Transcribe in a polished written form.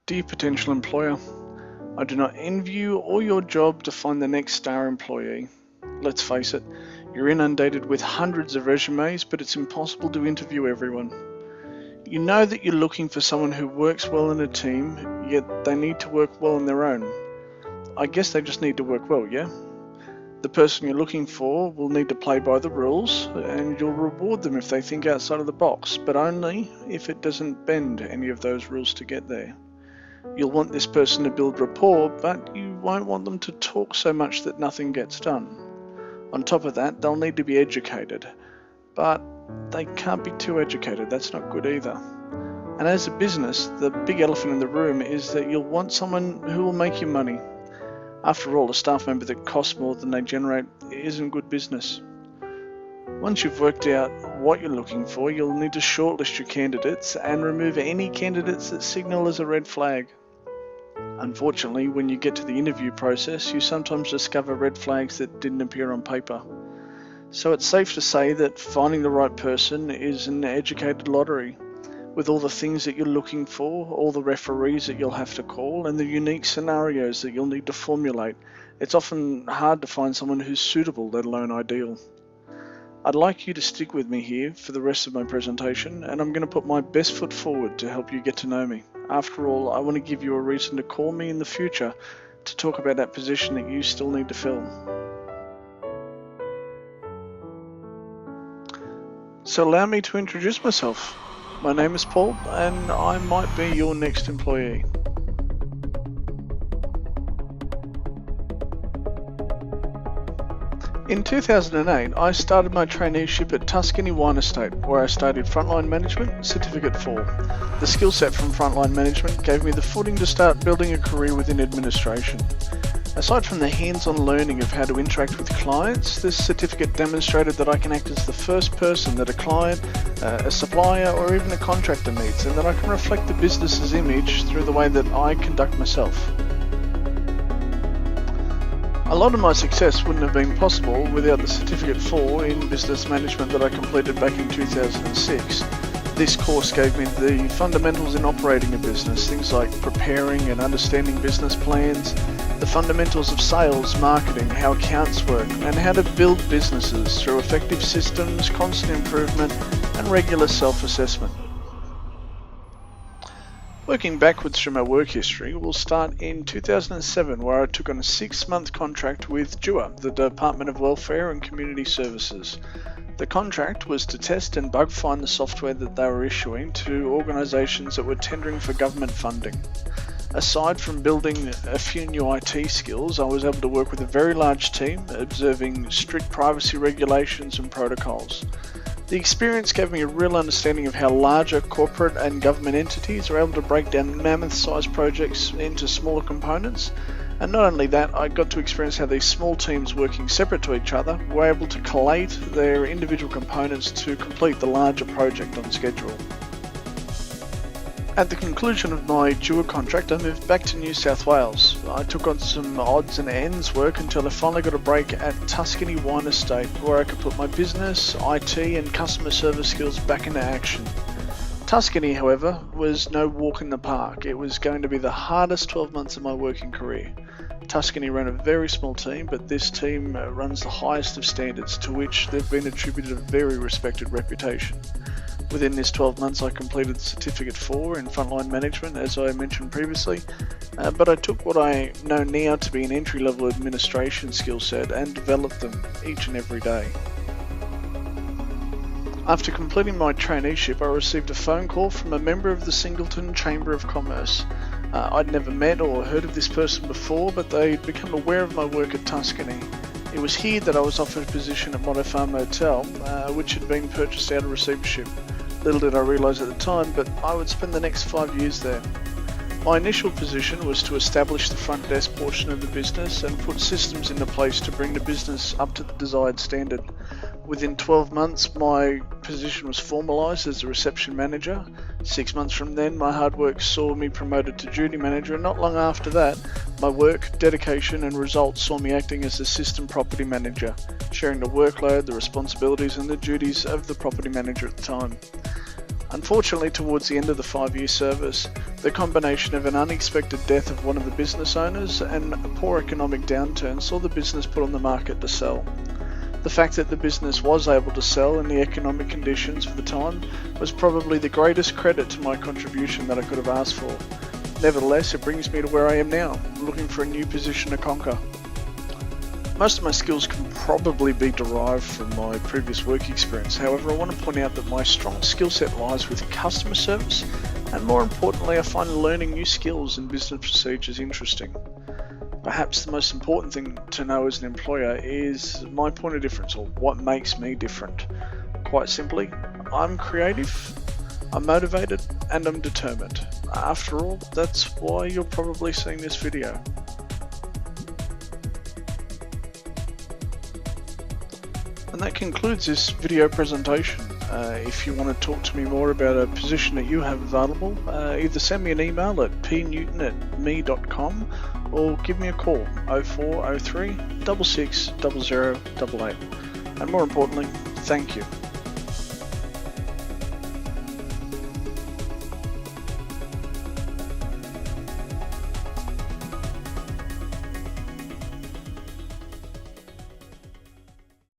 Dear potential employer, I do not envy you or your job to find the next star employee. Let's face it, you're inundated with hundreds of resumes, but it's impossible to interview everyone. You know that you're looking for someone who works well in a team, yet they need to work well on their own. I guess they just need to work well, yeah? The person you're looking for will need to play by the rules, and you'll reward them if they think outside of the box, but only if it doesn't bend any of those rules to get there. You'll want this person to build rapport, but you won't want them to talk so much that nothing gets done. On top of that, they'll need to be educated, but they can't be too educated. That's not good either. And as a business, the big elephant in the room is that you'll want someone who will make you money. After all, a staff member that costs more than they generate isn't good business. Once you've worked out what you're looking for, you'll need to shortlist your candidates and remove any candidates that signal as a red flag. Unfortunately, when you get to the interview process, you sometimes discover red flags that didn't appear on paper. So it's safe to say that finding the right person is an educated lottery, with all the things that you're looking for, all the referees that you'll have to call, and the unique scenarios that you'll need to formulate. It's often hard to find someone who's suitable, let alone ideal. I'd like you to stick with me here for the rest of my presentation, and I'm going to put my best foot forward to help you get to know me. After all, I want to give you a reason to call me in the future to talk about that position that you still need to fill. So allow me to introduce myself. My name is Paul, and I might be your next employee. In 2008, I started my traineeship at Tuscany Wine Estate, where I studied Frontline Management, Certificate 4. The skill set from Frontline Management gave me the footing to start building a career within administration. Aside from the hands-on learning of how to interact with clients, this certificate demonstrated that I can act as the first person that a client, a supplier, or even a contractor needs, and that I can reflect the business's image through the way that I conduct myself. A lot of my success wouldn't have been possible without the Certificate 4 in Business Management that I completed back in 2006. This course gave me the fundamentals in operating a business, things like preparing and understanding business plans, the fundamentals of sales, marketing, how accounts work, and how to build businesses through effective systems, constant improvement, and regular self-assessment. Working backwards through my work history, we'll start in 2007, where I took on a 6-month contract with DEWA, the Department of Welfare and Community Services. The contract was to test and bug find the software that they were issuing to organisations that were tendering for government funding. Aside from building a few new IT skills, I was able to work with a very large team, observing strict privacy regulations and protocols. The experience gave me a real understanding of how larger corporate and government entities are able to break down mammoth-sized projects into smaller components. And not only that, I got to experience how these small teams working separate to each other were able to collate their individual components to complete the larger project on schedule. At the conclusion of my DEWA contract, I moved back to New South Wales. I took on some odds and ends work until I finally got a break at Tuscany Wine Estate, where I could put my business, IT and customer service skills back into action. Tuscany, however, was no walk in the park. It was going to be the hardest 12 months of my working career. Tuscany ran a very small team, but this team runs the highest of standards, to which they've been attributed a very respected reputation. Within this 12 months I completed the Certificate 4 in Frontline Management, as I mentioned previously, but I took what I know now to be an entry-level administration skill set and developed them each and every day. After completing my traineeship, I received a phone call from a member of the Singleton Chamber of Commerce. I'd never met or heard of this person before, but they'd become aware of my work at Tuscany. It was here that I was offered a position at Motter Farm Motel, which had been purchased out of receivership. Little did I realise at the time, but I would spend the next 5 years there. My initial position was to establish the front desk portion of the business and put systems into place to bring the business up to the desired standard. Within 12 months, my position was formalised as a reception manager. 6 months from then, my hard work saw me promoted to duty manager, and not long after that, my work, dedication and results saw me acting as assistant property manager, sharing the workload, the responsibilities and the duties of the property manager at the time. Unfortunately, towards the end of the 5-year service, the combination of an unexpected death of one of the business owners and a poor economic downturn saw the business put on the market to sell. The fact that the business was able to sell in the economic conditions of the time was probably the greatest credit to my contribution that I could have asked for. Nevertheless, it brings me to where I am now, looking for a new position to conquer. Most of my skills can probably be derived from my previous work experience. However, I want to point out that my strong skill set lies with customer service, and more importantly, I find learning new skills and business procedures interesting. Perhaps the most important thing to know as an employer is my point of difference, or what makes me different. Quite simply, I'm creative, I'm motivated, and I'm determined. After all, that's why you're probably seeing this video. And that concludes this video presentation. If you want to talk to me more about a position that you have available, either send me an email at pnewton@me.com or give me a call 0403 66 0088. And more importantly, thank you.